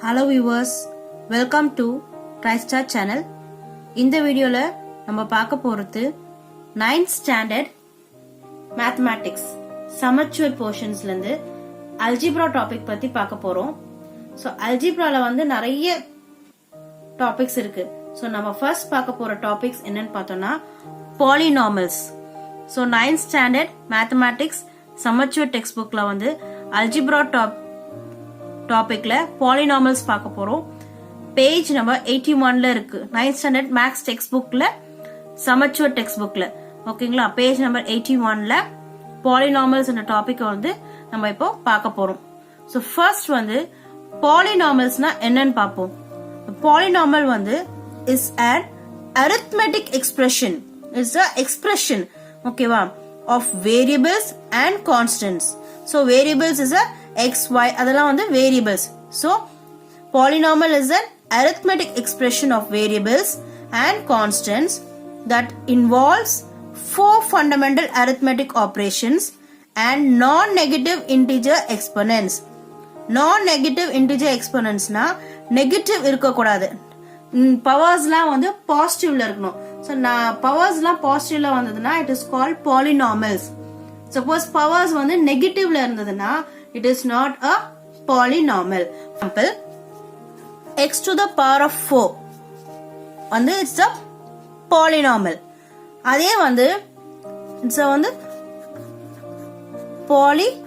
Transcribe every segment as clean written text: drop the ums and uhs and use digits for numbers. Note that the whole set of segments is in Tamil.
Hello viewers, welcome to TriStar channel. இந்த வீடியோல நம்ம பார்க்க போறது 9th standard mathematics summature portionsல இருந்து algebra topic பத்தி பார்க்க போறோம். So algebraல வந்து நிறைய topics இருக்கு. So நம்ம first பார்க்க போற topics என்னன்னு பார்த்தோம்னா polynomials. So 9th standard mathematics summature textbookல வந்து algebra டாபிக்ல பாலினாமல்ஸ் பார்க்க போறோம். பேஜ் நம்பர் 81ல இருக்கு. 9th ஸ்டாண்டர்ட் மேக்ஸ் டெக்ஸ்ட் புக்ல சமச்சுவர் டெக்ஸ்ட் புக்ல ஓகேங்களா, பேஜ் நம்பர் 81ல பாலினாமல்ஸ் என்ற டாபிக் வந்து நம்ம இப்போ பார்க்க போறோம். ஸோ ஃபர்ஸ்ட் வந்து பாலினாமல்ஸ்னா என்னன்னு பார்ப்போம். பாலினாமல் வந்து is an arithmetic expression, is the expression ஓகேவா of variables and constants. So variables is a x, y அதெல்லாம் வந்து variables. So polynomial is an arithmetic expression of variables and constants that involves four fundamental arithmetic operations and non-negative integer exponents. Non-negative integer exponents na negative இருக்க கூடாது. பவர்ஸ்லாம் வந்து பாசிட்டிவ்ல இருக்கணும். So பவர்ஸ்லாம் பாசிட்டிவ்ல வந்ததுன்னா it is called polynomials. Suppose powers வந்து நெகட்டிவ்ல இருந்ததுன்னா it is not a polynomial. Example, x to the power of 4 வந்து it's a polynomial. அதே வந்து it's a வந்து polynomial.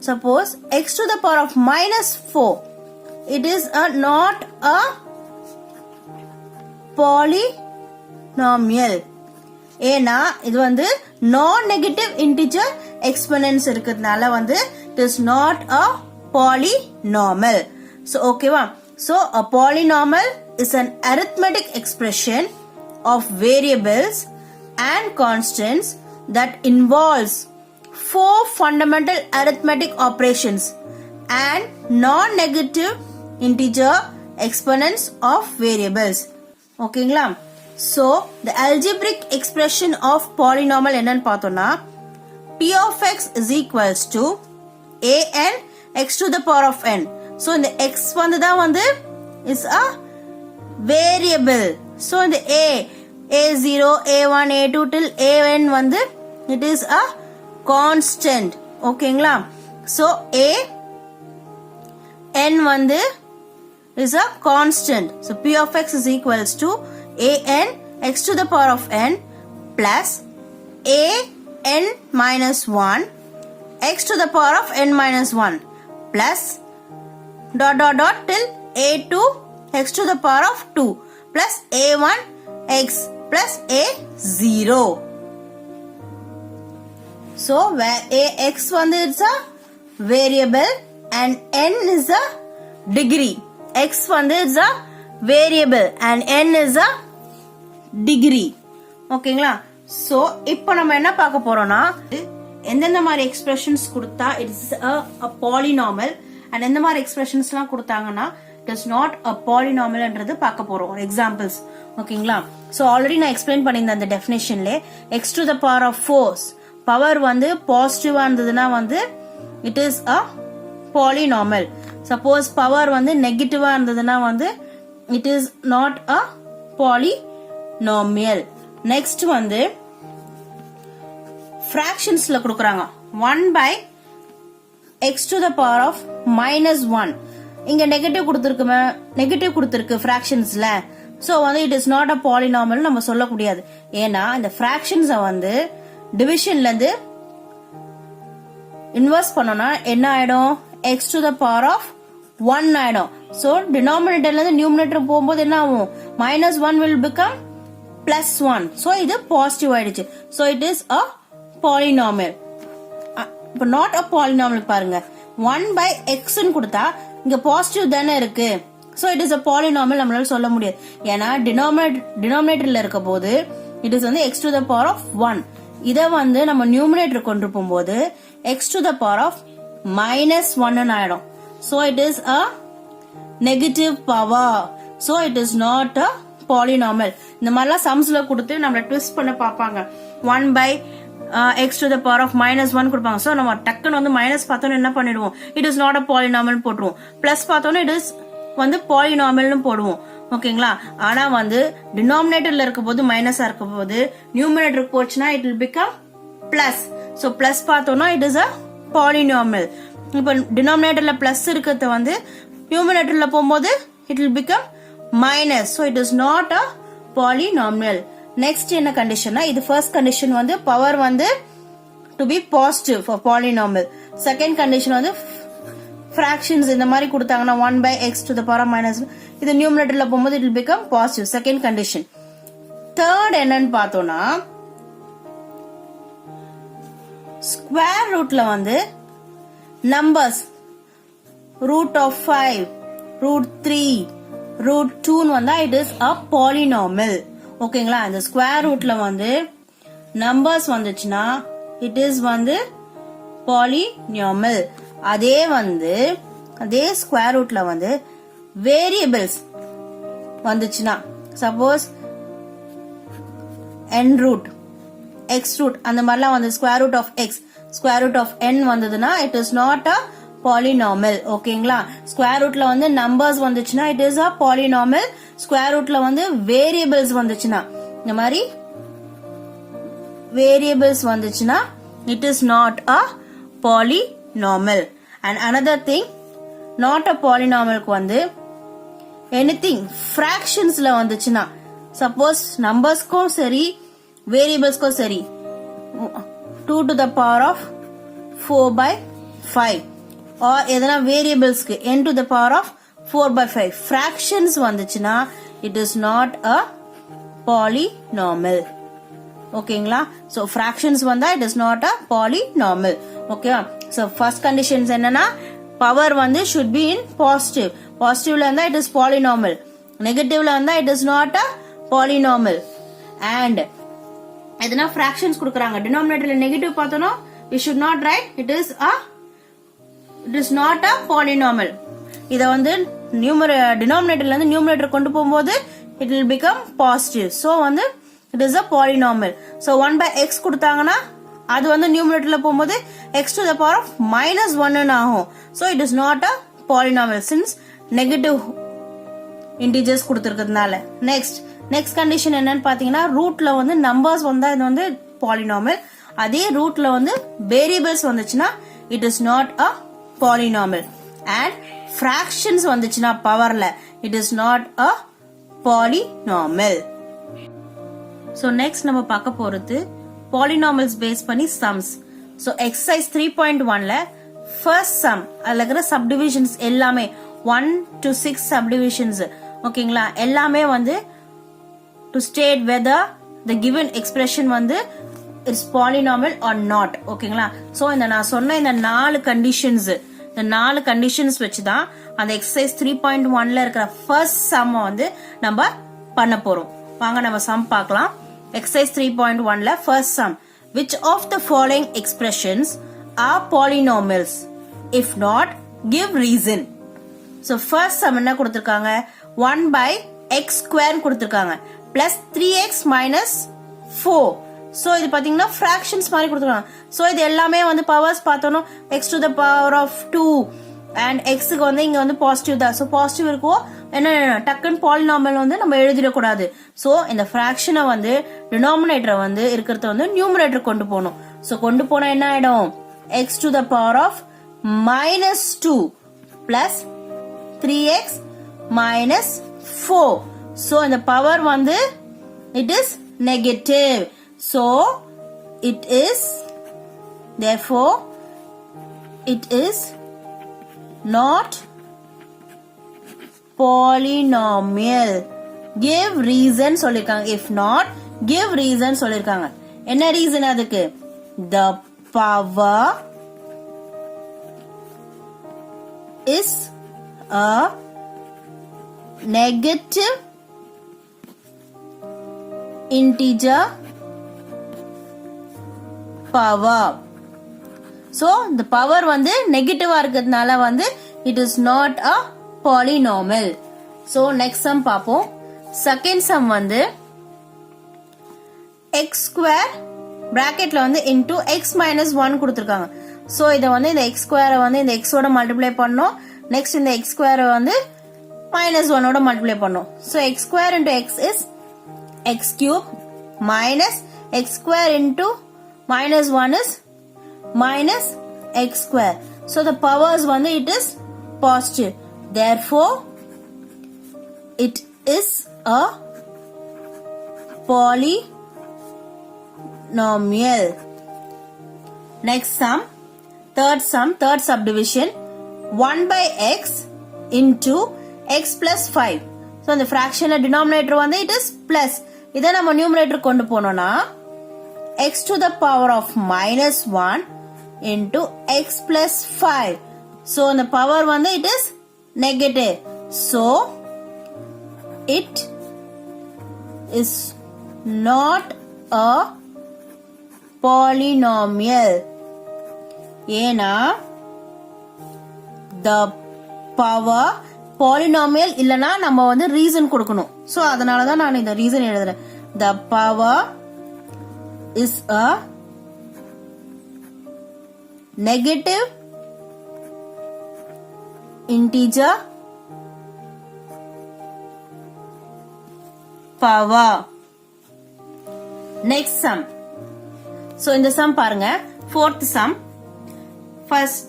Suppose x to the power of minus 4, it is not a polynomial. ஏன்னா இது வந்து நான் நெகட்டிவ் இன்டிஜர் எக்ஸ்போனன்ட்ஸ் இருக்கிறதுனால வந்து it is not a polynomial. So ஓகேவா, so a polynomial is an arithmetic expression of variables and constants that involves four fundamental arithmetic operations and non-negative integer exponents of variables. ஓகேங்களா, so the algebraic expression of polynomial என்னன்னு பார்த்தோம்னா p of x is equals to an x to the power of n. so இந்த x வந்து தான் வந்து is a variable. so இந்த a0 a1 a2 till an வந்து it is a constant. ஓகேங்களா, so n வந்து is a constant. so p of x is equals to an x to the power of n plus an minus 1 x to the power of n minus 1 plus dot dot dot till a2 x to the power of 2 plus a1 x plus a0. so where ax one is a variable and n is a degree. x one is a variable and n is a degree. ஓகேங்களா, சோ இப்போ நம்ம என்ன பார்க்க போறோம்னா எந்தெந்த மாதிரி எக்ஸ்பிரஷன்ஸ் கொடுத்தா இட்ஸ் a polynomial and எந்த மாதிரி எக்ஸ்பிரஷன்ஸ்லாம் கொடுத்தாங்கன்னா it is not a polynomial என்றது பார்க்க போறோம். எக்ஸாம்பிள்ஸ் ஓகேங்களா, சோ ஆல்ரெடி நான் எக்ஸ்பிளைன் பண்ணியிருந்தேன் அந்த டெஃபினேஷன்ல x to the power of 4 power வந்து பாசிட்டிவா இருந்ததுன்னா வந்து it is a polynomial. Suppose power வந்து நெகட்டிவா இருந்ததுன்னா வந்து it is not a polynomial. next வந்து fractionsல கொடுக்கறாங்க 1 by x to the power of minus 1. இங்க நெகட்டிவ் கொடுத்திருக்கு fractionsல. so வந்து it is not a polynomial நம்ம சொல்ல முடியாது. ஏன்னா இந்த fractions வந்து டிவிஷன்ல இருந்து இன்வெர்ஸ் பண்ணோம்னா என்ன ஆயிடும், x to the power of 1 ஆயிடும். so denominatorல இருந்து நியூமரேட்டர் போகும்போது என்ன ஆகும், -1 will become +1. so இது பாசிட்டிவ் ஆயிடுச்சு. so it is a polynomial. இப்ப not a polynomial பாருங்க, 1 by x ன்னு கொடுத்தா இங்க பாசிட்டிவ் தானே இருக்கு. so it is a polynomial நம்மளால சொல்ல முடியாது. ஏன்னா டினாமினேட்டர்ல இருக்க போது it is வந்து x to the power of 1. இத வந்து நம்ம நியூமரேட்டர் கொண்டு போகும்போது x to the power of -1 ஆயிடும். so it is a negative power. so it is not a polynomial. இந்த மாதிரிலாம் சம்ஸ்ல கொடுத்து நம்மள ட்விஸ்ட் பண்ண பாப்பாங்க. 1 by x to the power of -1 கொடுப்பாங்க. சோ நம்ம டக்குன்னு வந்து மைனஸ் பார்த்தோம்னா என்ன பண்ணிடுவோம், it is not a polynomial போட்டுருவோம். பிளஸ் பார்த்தோம்னா இட் இஸ் வந்து பாலினாமல்னு போடுவோம். ஓகேங்களா? ஆனா வந்து டினாமினேட்டர்ல இருக்க போது மைனஸா இருக்க போது நியூமரேட்டருக்கு போச்சுன்னா it will become plus. So plus பார்த்தோம்னா இட் இஸ் அ பாலினாமல். இப்ப டினாமினேட்டர்ல பிளஸ் இருக்கிறத வந்து நியூமரேட்டர்ல போகும்போது it will become minus. So it is not a polynomial. Next என்ன கண்டிஷன்னா, இது ஃபர்ஸ்ட் கண்டிஷன் வந்து பவர் வந்து to be positive for polynomial. Second condition வந்து ஃபிராக்ஷன்ஸ் இந்த மாதிரி கொடுத்தாங்கன்னா 1/x to the power of minus, இது நியூமரேட்டர்ல போகும்போது it will become positive. Second condition. Third என்னன்னு பார்த்தோம்னா, ஸ்கொயர் ரூட்ல வந்து நம்பர்ஸ் √5, √3, √2 வந்தா இட் இஸ் அ பாலினாமியல். ஓகேங்களா? இந்த ஸ்கொயர் ரூட்ல வந்து நம்பர்ஸ் வந்துச்சுன்னா இட் இஸ் வந்து பாலினாமியல். அதே ஸ்கொயர் ரூட்ல வந்து வேரியபிள்ஸ் வந்துச்சுன்னா, suppose n root, x root அந்த மாதிரிலாம் வந்து square root of x, square root of n வந்ததுன்னா it is not a polynomial. ஓகேங்களா? ஸ்கொயர் ரூட்ல வந்து நம்பர்ஸ் வந்துச்சுன்னா it is a polynomial. Square ரூட்ல வந்து வேரியபிள்ஸ் வந்துச்சுன்னா, இந்த மாதிரி வேரியபிள்ஸ் வந்துச்சுன்னா it is not a polynomial. And another thing, not a பாலினாமியலுக்கு வந்து எனிதிங் ஃபிராக்ஷன்ஸ்ல வந்துச்சுன்னா, சப்போஸ் நம்பர்ஸ்க்கும் சரி வேரியபிள்ஸ்க்கும் சரி 2 to the power of 4/5 or எதனா வேரியபிள்ஸ்க்கு n to the power of 4/5 fractions வந்துச்சுன்னா it is not a polynomial. ஓகேங்களா? so fractions வந்தா it is not a polynomial. ஓகேவா? so first conditions என்னன்னா, power வந்து should be in positive. positive இருந்தா it is polynomial. negative இருந்தா it is not a polynomial. and எதனா fractions கொடுக்கறாங்க, denominatorல negative பார்த்தோம்னா we should not write it is not a polynomial. இத வந்து denominatorல இருந்து numerator கொண்டு போகும்போது it will become positive. so வந்து it is a polynomial. so 1/x கொடுத்தாங்கன்னா அது வந்து numeratorல போகும்போது x to the power of -1 ஆகும். so it is not a polynomial since negative integers கொடுத்திருக்கிறதுனால. next condition என்னன்னு பாத்தீங்கன்னா, ரூட்ல வந்து நம்பர்ஸ் வந்தா இது வந்து பாலினாமியல். அதே ரூட்ல வந்து வேரியபிள்ஸ் வந்துச்சுன்னா it is not a polynomial. and fractions வந்துச்சுன்னா பவர்ல it is not a polynomial. so next நம்ம பார்க்க போறது polynomials பேஸ் பண்ணி sums. so exercise 3.1ல first sum அதுல இருக்கிற subdivisions எல்லாமே 1 to 6 subdivisions. ஓகேங்களா? எல்லாமே வந்து to state whether the given expression வந்து is polynomial or not. ஓகேங்களா? சோ இந்த நான் சொன்ன இந்த 4 கண்டிஷன்ஸ், இந்த 4 கண்டிஷன்ஸ் வச்சுதான் அந்த எக்ஸசைஸ் 3.1ல இருக்கிற ஃபர்ஸ்ட் சம் வந்து நம்ம பண்ண போறோம். வாங்க நம்ம சம் பார்க்கலாம். எக்ஸசைஸ் 3.1ல first sum, which of the following expressions are polynomials? if not, give reason. so first sum என்ன கொடுத்திருக்காங்க, 1/x² கொடுத்திருக்காங்க plus 3x minus 4. so இது பாத்தீங்கன்னா fractions மாதிரி கொடுத்திருக்காங்க. so இது எல்லாமே வந்து பவர்ஸ் பார்த்தோம், x to the power of 2 and x க்கு வந்து இங்க வந்து பாசிட்டிவ் தான். so பாசிட்டிவ் இருக்கும், என்ன டக்குன்னு பாலினாமியல் வந்து நம்ம எழுதிடக்கூடாது. so இந்த ஃபிராக்ஷனை வந்து டினாமினேட்டரை வந்து இருக்கிறத வந்து நியூமரேட்டர் கொண்டு போகணும். so கொண்டு போனா என்ன ஆயிடும், x to the power of -2 plus 3x minus 4. so இந்த பவர் வந்து it is negative. so it is, therefore it is not polynomial. give reason சொல்லிருக்காங்க. if not, give reason சொல்லிருக்காங்க. என்ன reason அதுக்கு, the power is a negative integer power. so the power வந்து நெகட்டிவா இருக்கிறதுனால வந்து it is not a polynomial. so next sum பாப்போம். second sum வந்து x² பிராக்கெட்ல வந்து into x minus 1 கொடுத்திருக்காங்க. சோ இத வந்து இந்த x ஸ்கொயரை வந்து இந்த x ஓட மல்டிப்ளை பண்ணோம். நெக்ஸ்ட் இந்த x ஸ்கொயரை வந்து minus 1 ஓட மல்டிப்ளை பண்ணோம். So x square into x is x cube minus x square into minus 1 is minus x square. So the powers வந்து it is positive. Therefore it is a polynomial. Next sum, third subdivision, 1 by x into x plus 5. So the fraction denominator வந்து it is plus. இதை நம்ம numerator கொண்டு போனோம்னா x to the power of minus 1 into x plus 5. So the power வந்து it is negative. So it is not a polynomial. ஏனா the power polynomial இல்லனா நம்ம வந்து reason கொடுக்கணும். So அதனால தான் நான் இந்த reason எழுதுறேன். The power is a negative integer power. Next sum. So இந்த sum பாருங்க, fourth sum. First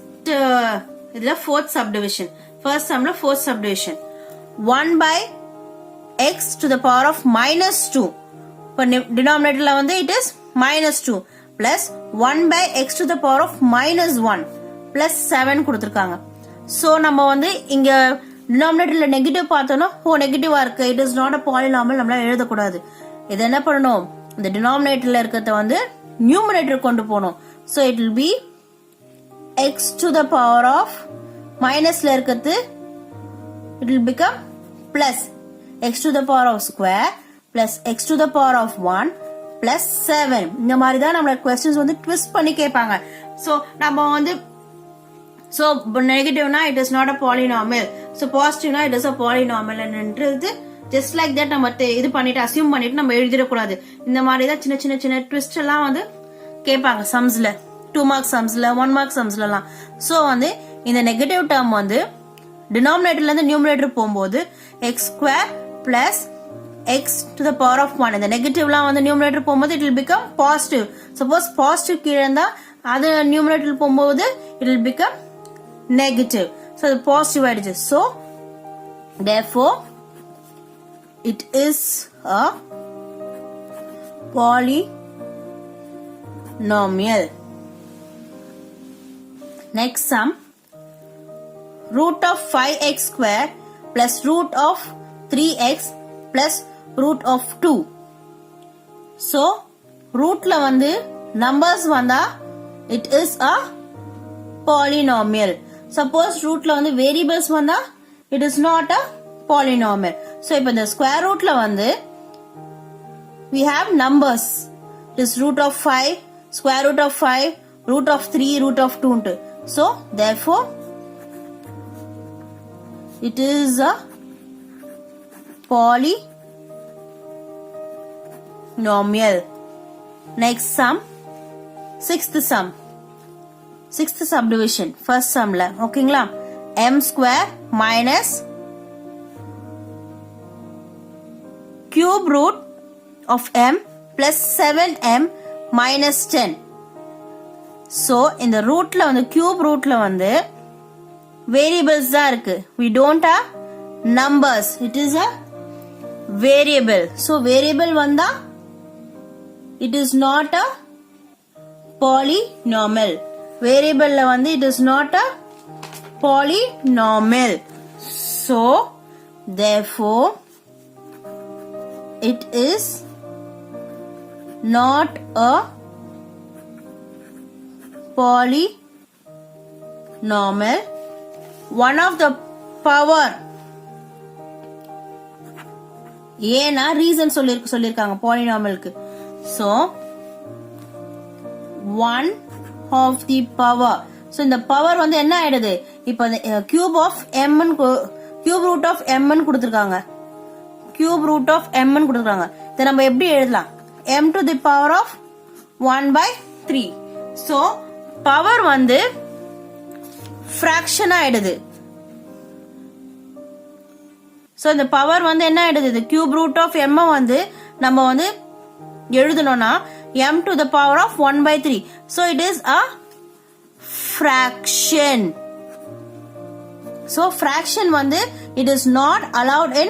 இதுல fourth subdivision. First sumல fourth subdivision. 1 by x to the power of minus 2. இப்போ denominatorல வந்து it is minus 2 plus 1 by x to the power of minus 1 plus 7 கொடுத்திருக்காங்க. So நம்ம வந்து இங்க denominatorல நெகட்டிவ் பார்த்தோம்னா நெகட்டிவா இருக்கு, it is not a polynomial, நம்மளால எழுதக்கூடாது. இது என்ன பண்ணணும், இந்த denominatorல இருக்கிறத வந்து numerator கொண்டு போகணும். So it will be x to the power of minusல இருக்கிறது it will become plus x to the power of square plus x to the power of 1 plus 7. இந்த மாதிரி தான் நம்மளோட questions வந்து twist பண்ணி கேட்பாங்க. So நம்ம வந்து so negative na it is not a polynomial, so positive na it is a polynomial என்றது just like that நம்ம இது பண்ணிட்டு assume பண்ணிட்டு நம்ம எழுதிட கூடாது. இந்த மாதிரி தான் சின்ன சின்ன சின்ன twist எல்லாம் வந்து கேட்பாங்க sumsல, 2 mark sumsல, 1 mark sumsல எல்லாம். so வந்து இந்த negative term வந்து denominatorல இருந்து numerator போகும்போது x square plus x to the power of 1, இந்த நெகட்டிவ்லாம் வந்து numerator போகும்போது it will become positive. suppose positive கீழே இருந்தா அது numerator போகும்போது it will become negative. so the positive ஆயிடுச்சு. so therefore it is a polynomial. Next sum, root of 5x square plus root of 3x plus root of 2. so rootல வந்து numbers வந்தா it is a polynomial. suppose rootல வந்து variables வந்தா it is not a polynomial. so இப்ப இந்த square rootல வந்து we have numbers, it is root of 5, square root of 5, root of 3, root of 2. so therefore it is a polynomial. Next sum, sixth subdivision, first sumல ஓகேங்களா, m square minus cube root of m plus 7m minus 10. so இந்த rootல வந்து cube rootல வந்து variables தான் இருக்கு, we don't have numbers, it is a variable. so variable வந்தா it is not a polynomial. variableல வந்து it is not a polynomial. so therefore it is not a polynomial. one of the power ஏனா ரீசன் சொல்லிருக்காங்க polynomialக்கு. so 1 of the power. so இந்த power வந்து என்ன ஆயிடுது, இப்ப cube of m cube root of m ன்னு கொடுத்திருக்காங்க, cube root of m ன்னு கொடுத்திருக்காங்க. இத நம்ம எப்படி எழுதலாம், m to the power of 1/3. So power வந்து fraction ஆயிடுது. So இந்த பவர் வந்து என்ன ஆயிடுது, cube root of m வந்து நம்ம வந்து எழுதணும்னா m to the power of 1/3. So it is a fraction. So fraction வந்து it is not allowed in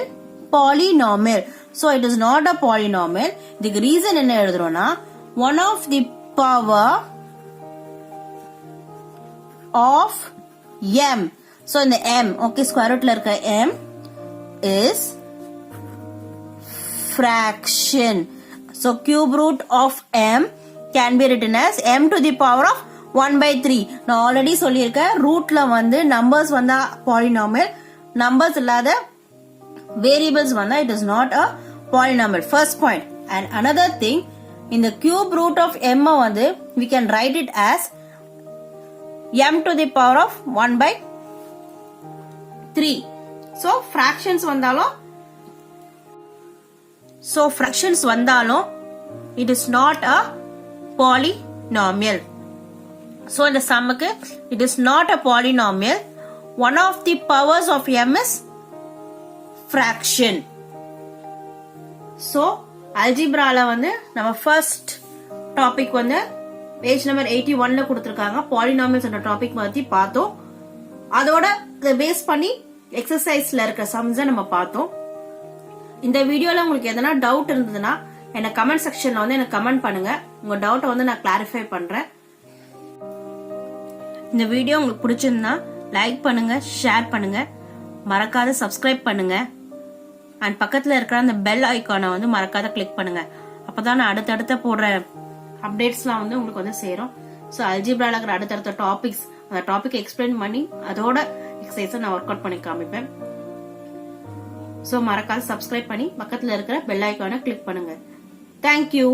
polynomial. So it is not a polynomial. The reason என்ன எழுதுறோம்னா 1 of the power of m. So in the m, okay, square rootல இருக்க m is fraction. So cube root of m can be written as m to the power of 1/3. நான் ஆல்ரெடி சொல்லியிருக்கேன், ரூட்ல வந்து நம்பர்ஸ் வந்தா பாலினாமியல், நம்பர்ஸ் இல்லாத வேரியபிள்ஸ் வந்தா it is not a polynomial. First point. And another thing, in the cube root of m வந்து we can write it as m to the power of 1/3. So fractions வந்தாலும் it is not a polynomial. So in the sumக்கு it is not a polynomial. One of the powers of m is fraction. So algebraல வந்து நம்ம first topic வந்து page number 81ல கொடுத்திருக்காங்க, polynomials என்ற டாபிக் பத்தி பார்த்தோம். அதோட பேஸ் பண்ணி எக்ஸசைஸ்ல இருக்க சம்ஸை நம்ம பார்த்தோம். இந்த வீடியோல உங்களுக்கு எதனா டவுட் இருந்ததுன்னா என்ன கமெண்ட் செக்ஷன்ல வந்து எனக்கு கமெண்ட் பண்ணுங்க, உங்க டவுட்டை வந்து நான் கிளாரிஃபை பண்றேன். இந்த வீடியோ உங்களுக்கு பிடிச்சிருந்தா லைக் பண்ணுங்க, ஷேர் பண்ணுங்க, மறக்காத சப்ஸ்கிரைப் பண்ணுங்க, அண்ட் பக்கத்துல இருக்கிற அந்த பெல் ஐகானை வந்து மறக்காத கிளிக் பண்ணுங்க. அப்பதான் நான் அடுத்தடுத்த போடுற அப்டேட்ஸ்லாம் வந்து உங்களுக்கு வந்து சேரும். ஸோ அல்ஜிப்ரால இருக்கிற அடுத்தடுத்த டாபிக்ஸ், அந்த டாபிக் எக்ஸ்பிளைன் பண்ணி அதோட எக்ஸசைஸை நான் ஒர்க் அவுட் பண்ணி காமிப்பேன். ஸோ மறக்காத சப்ஸ்கிரைப் பண்ணி பக்கத்துல இருக்கிற பெல் ஐகானை கிளிக் பண்ணுங்க. தேங்க்யூ.